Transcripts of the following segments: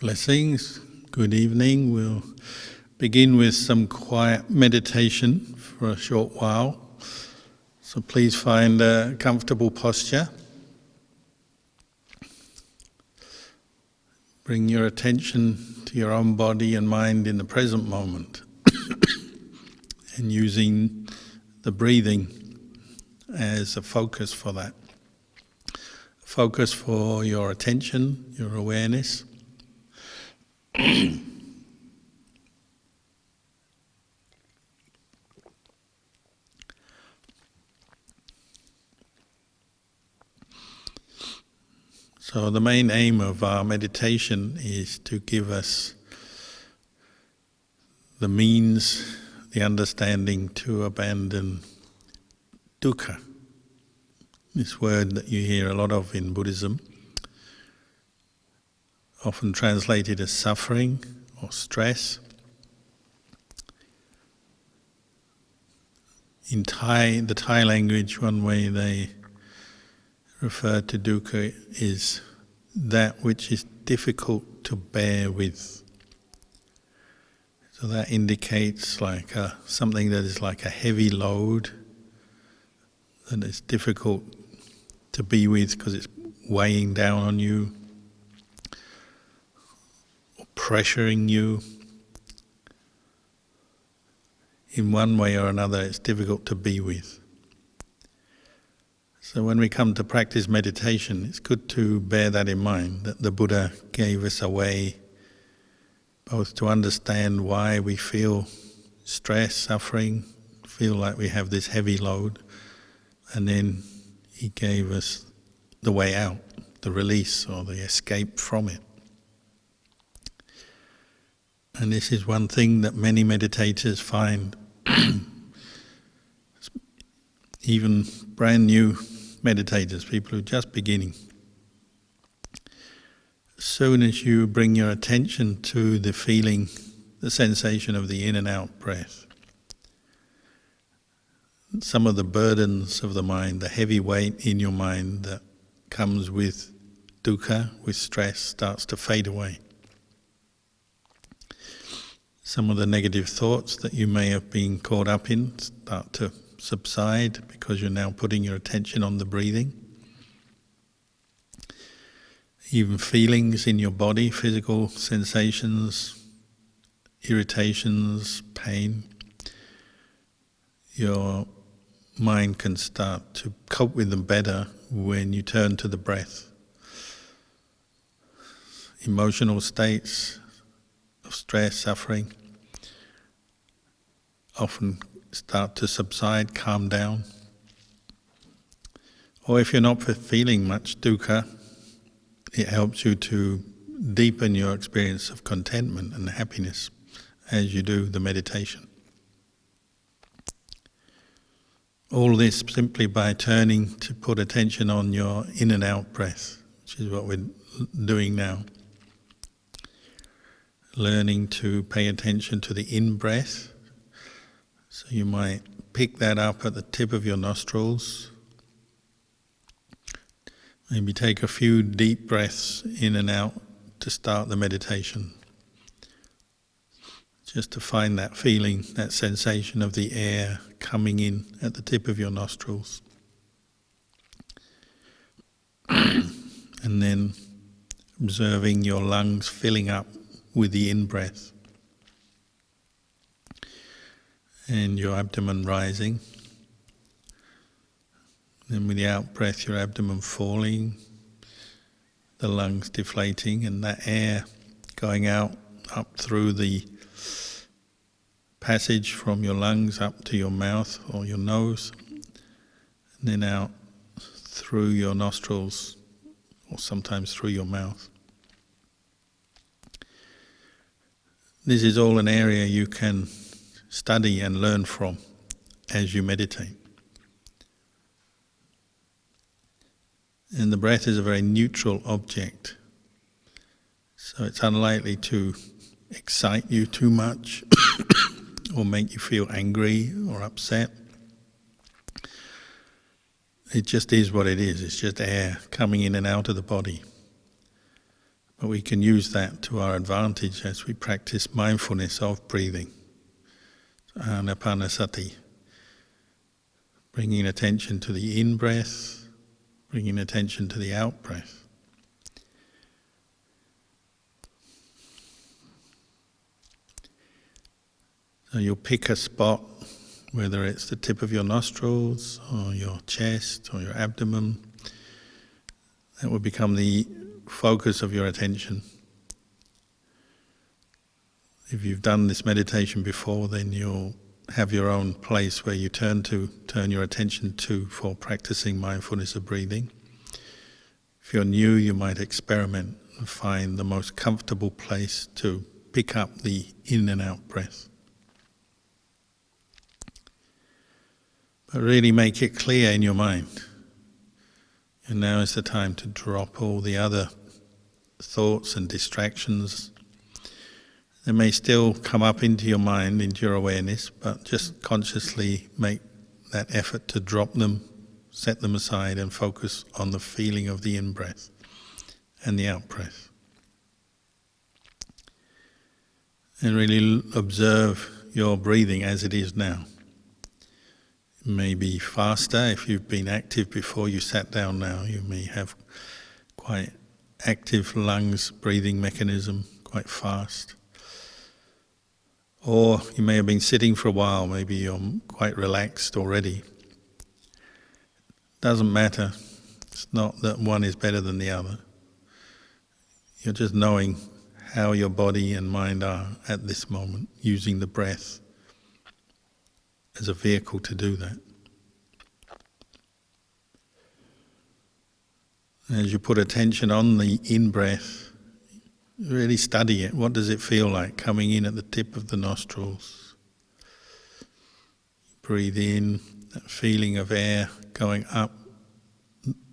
Blessings. Good evening. We'll begin with some quiet meditation for a short while. So please find a comfortable posture. Bring your attention to your own body and mind in the present moment and using the breathing as a focus for that. Focus for your attention, your awareness. So the main aim of our meditation is to give us the means, the understanding to abandon dukkha. This word that you hear a lot of in Buddhism, often translated as suffering or stress. In the Thai language, one way they refer to dukkha is that which is difficult to bear with. So that indicates something that is like a heavy load, that is difficult to be with because it's weighing down on you, or pressuring you. In one way or another, it's difficult to be with. So when we come to practice meditation, it's good to bear that in mind, that the Buddha gave us a way both to understand why we feel stress, suffering, feel like we have this heavy load, and then he gave us the way out, the release or the escape from it. And this is one thing that many meditators find, even brand new meditators, people who are just beginning. As soon as you bring your attention to the feeling, the sensation of the in and out breath, some of the burdens of the mind, the heavy weight in your mind that comes with dukkha, with stress, starts to fade away. Some of the negative thoughts that you may have been caught up in start to subside because you're now putting your attention on the breathing. Even feelings in your body, physical sensations, irritations, pain, your mind can start to cope with them better when you turn to the breath. Emotional states of stress, suffering often start to subside, calm down. Or if you're not feeling much dukkha, it helps you to deepen your experience of contentment and happiness as you do the meditation. All this simply by turning to put attention on your in and out breath, which is what we're doing now. Learning to pay attention to the in-breath. So you might pick that up at the tip of your nostrils. Maybe take a few deep breaths in and out to start the meditation. Just to find that feeling, that sensation of the air coming in at the tip of your nostrils. And then observing your lungs filling up with the in-breath. And your abdomen rising. Then with the out-breath, your abdomen falling, the lungs deflating, and that air going out, up through the passage from your lungs up to your mouth or your nose, and then out through your nostrils, or sometimes through your mouth. This is all an area you can study and learn from as you meditate. And the breath is a very neutral object, so it's unlikely to excite you too much or make you feel angry or upset. It just is what it is. It's just air coming in and out of the body. But we can use that to our advantage as we practice mindfulness of breathing. Anapanasati. Bringing attention to the in-breath, bringing attention to the out-breath. So you'll pick a spot, whether it's the tip of your nostrils or your chest or your abdomen. That will become the focus of your attention. If you've done this meditation before, then you'll have your own place where you turn your attention to for practicing mindfulness of breathing. If you're new, you might experiment and find the most comfortable place to pick up the in and out breath. But really make it clear in your mind. And now is the time to drop all the other thoughts and distractions. They may still come up into your mind, into your awareness, but just consciously make that effort to drop them, set them aside, and focus on the feeling of the in-breath and the out-breath. And really observe your breathing as it is now. It may be faster. If you've been active before you sat down now, you may have quite active lungs breathing mechanism, quite fast. Or you may have been sitting for a while, maybe you're quite relaxed already. Doesn't matter. It's not that one is better than the other. You're just knowing how your body and mind are at this moment, using the breath as a vehicle to do that. As you put attention on the in-breath, really study it. What does it feel like coming in at the tip of the nostrils? Breathe in, that feeling of air going up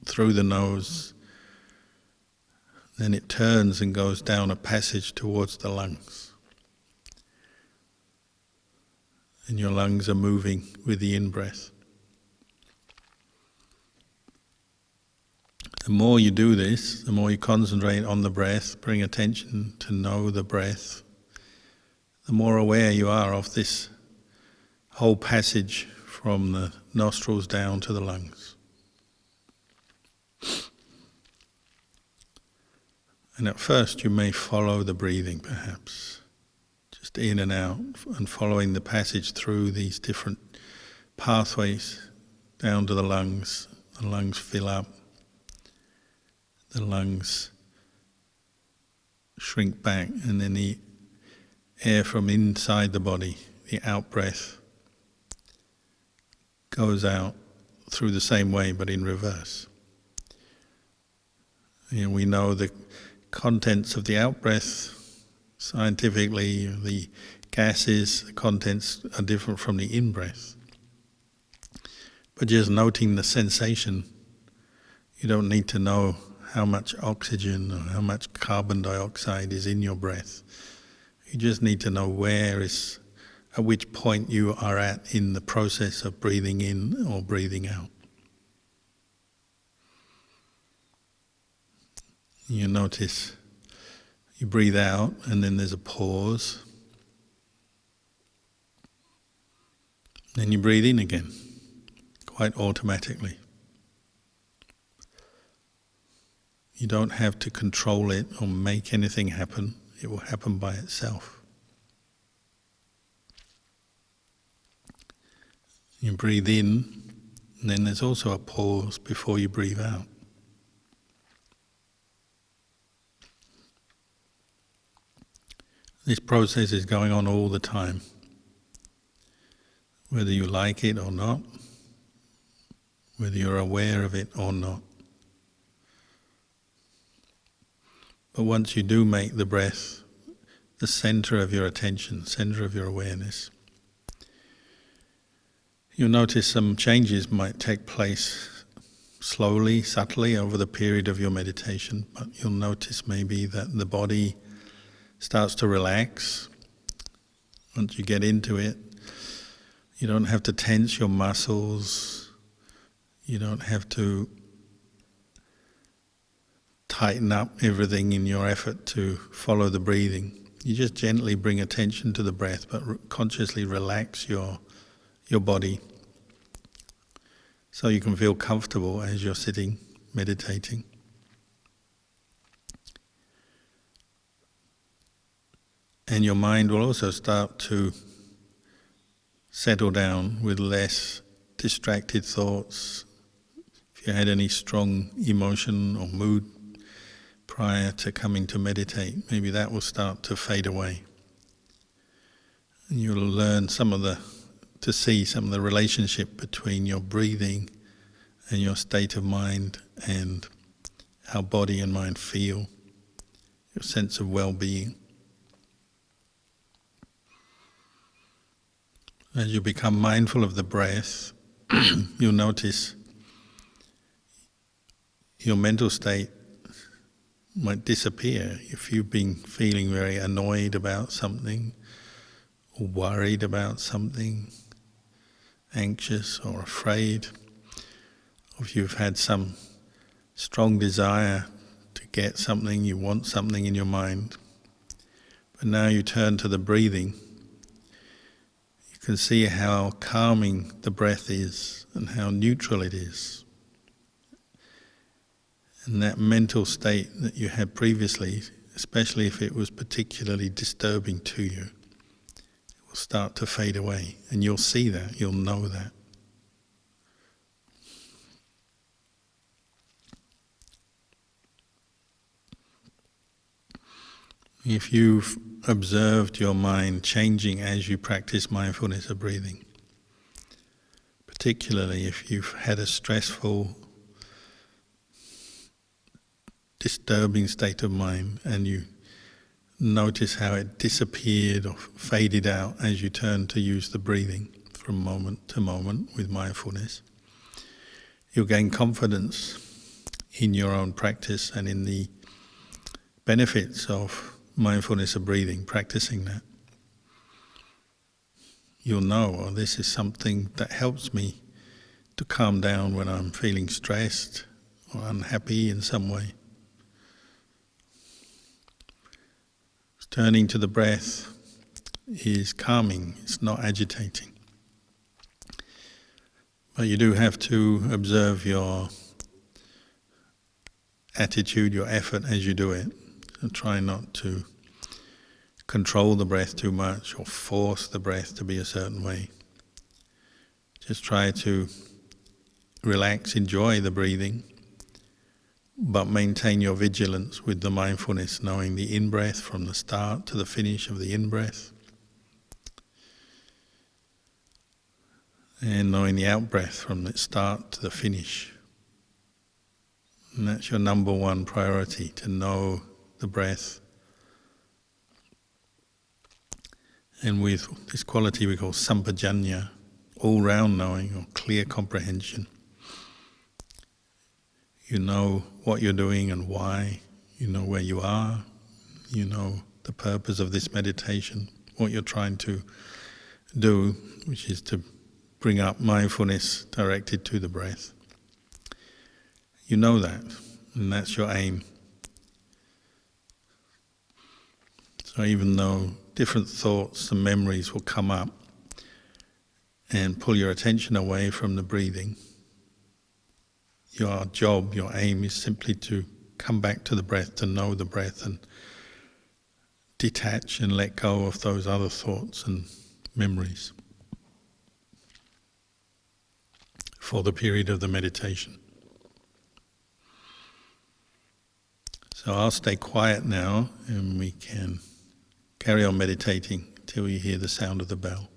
through the nose. Then it turns and goes down a passage towards the lungs. And your lungs are moving with the in-breath. The more you do this, the more you concentrate on the breath, bring attention to know the breath, the more aware you are of this whole passage from the nostrils down to the lungs. And at first you may follow the breathing perhaps, just in and out, and following the passage through these different pathways down to the lungs. The lungs fill up, the lungs shrink back, and then the air from inside the body, the out-breath, goes out through the same way but in reverse. And we know the contents of the out-breath. Scientifically, the gases, the contents are different from the in-breath. But just noting the sensation, you don't need to know how much oxygen or how much carbon dioxide is in your breath. You just need to know at which point you are at in the process of breathing in or breathing out. You notice you breathe out and then there's a pause. Then you breathe in again, quite automatically. You don't have to control it or make anything happen. It will happen by itself. You breathe in, and then there's also a pause before you breathe out. This process is going on all the time, whether you like it or not, whether you're aware of it or not. But once you do make the breath the center of your attention, center of your awareness, you'll notice some changes might take place slowly, subtly over the period of your meditation, but you'll notice maybe that the body starts to relax. Once you get into it, you don't have to tense your muscles, you don't have to tighten up everything in your effort to follow the breathing. You just gently bring attention to the breath, but consciously relax your body so you can feel comfortable as you're sitting, meditating. And your mind will also start to settle down with less distracted thoughts. If you had any strong emotion or mood prior to coming to meditate, maybe that will start to fade away. And you'll learn to see some of the relationship between your breathing and your state of mind and how body and mind feel, your sense of well-being. As you become mindful of the breath, you'll notice your mental state might disappear. If you've been feeling very annoyed about something, or worried about something, anxious or afraid, or if you've had some strong desire to get something, you want something in your mind, but now you turn to the breathing, you can see how calming the breath is and how neutral it is. And that mental state that you had previously, especially if it was particularly disturbing to you, it will start to fade away. And you'll see that, you'll know that. If you've observed your mind changing as you practice mindfulness of breathing, particularly if you've had a stressful, disturbing state of mind and you notice how it disappeared or faded out as you turn to use the breathing from moment to moment with mindfulness, you'll gain confidence in your own practice and in the benefits of mindfulness of breathing, practicing that. You'll know, oh, this is something that helps me to calm down when I'm feeling stressed or unhappy in some way. Turning to the breath is calming, it's not agitating. But you do have to observe your attitude, your effort as you do it. And try not to control the breath too much or force the breath to be a certain way. Just try to relax, enjoy the breathing, but maintain your vigilance with the mindfulness, knowing the in-breath from the start to the finish of the in-breath, and knowing the out-breath from the start to the finish. And that's your number one priority, to know the breath. And with this quality we call sampajanya, all-round knowing or clear comprehension. You know what you're doing and why, you know where you are, you know the purpose of this meditation, what you're trying to do, which is to bring up mindfulness directed to the breath. You know that, and that's your aim. So even though different thoughts and memories will come up and pull your attention away from the breathing, your job, your aim is simply to come back to the breath, to know the breath and detach and let go of those other thoughts and memories for the period of the meditation. So I'll stay quiet now and we can carry on meditating till you hear the sound of the bell.